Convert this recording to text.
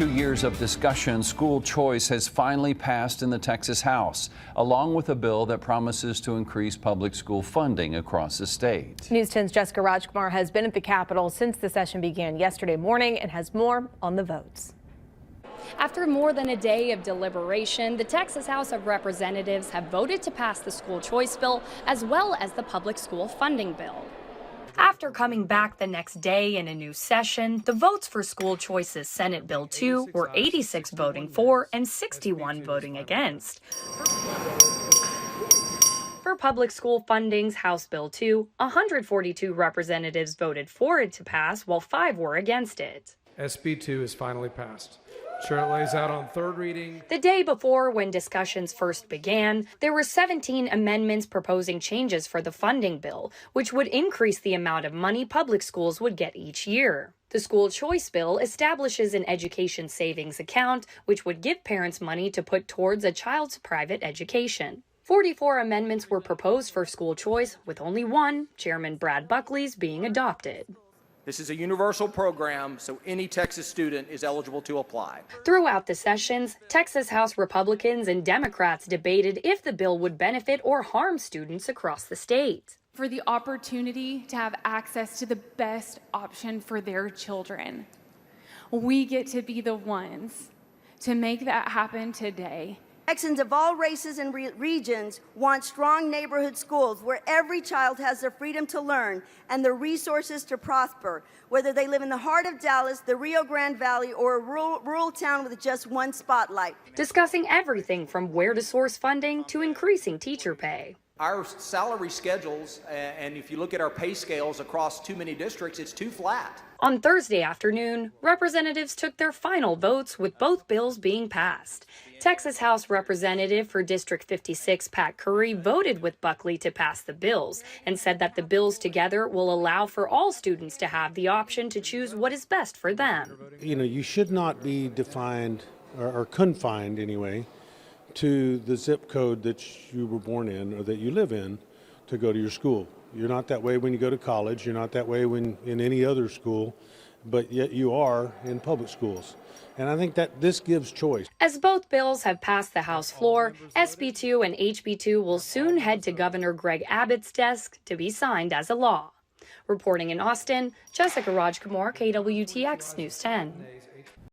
2 years of discussion, school choice has finally passed in the Texas House, along with a bill that promises to increase public school funding across the state. News 10's Jessica Rajkumar has been at the Capitol since the session began yesterday morning and has more on the votes. After more than a day of deliberation, the Texas House of Representatives have voted to pass the school choice bill as well as the public school funding bill. After coming back the next day in a new session, the votes for school choice's Senate Bill 2 were 86 voting for and 61 voting against. For public school funding's House Bill 2, 142 representatives voted for it to pass, while 5 were against it. SB 2 is finally passed. Sure, it lays out on third reading. The day before, when discussions first began, there were 17 amendments proposing changes for the funding bill, which would increase the amount of money public schools would get each year. The school choice bill establishes an education savings account, which would give parents money to put towards a child's private education. 44 amendments were proposed for school choice, with only one, Chairman Brad Buckley's, being adopted. This is a universal program, so any Texas student is eligible to apply. Throughout the sessions, Texas House Republicans and Democrats debated if the bill would benefit or harm students across the state. For the opportunity to have access to the best option for their children. We get to be the ones to make that happen today. Texans of all races and regions want strong neighborhood schools where every child has the freedom to learn and the resources to prosper, whether they live in the heart of Dallas, the Rio Grande Valley, or a rural town with just one spotlight. Discussing everything from where to source funding to increasing teacher pay. Our salary schedules, and if you look at our pay scales across too many districts, it's too flat. On Thursday afternoon, representatives took their final votes with both bills being passed. Texas House Representative for District 56, Pat Curry, voted with Buckley to pass the bills and said that the bills together will allow for all students to have the option to choose what is best for them. You know, you should not be defined or confined anyway to the zip code that you were born in or that you live in to go to your school. You're not that way when you go to college. You're not that way when in any other school, but yet you are in public schools. And I think that this gives choice. As both bills have passed the House floor, SB 2 and HB 2 will soon head to Governor Greg Abbott's desk to be signed as a law. Reporting in Austin, Jessica Rajkumar, KWTX News 10.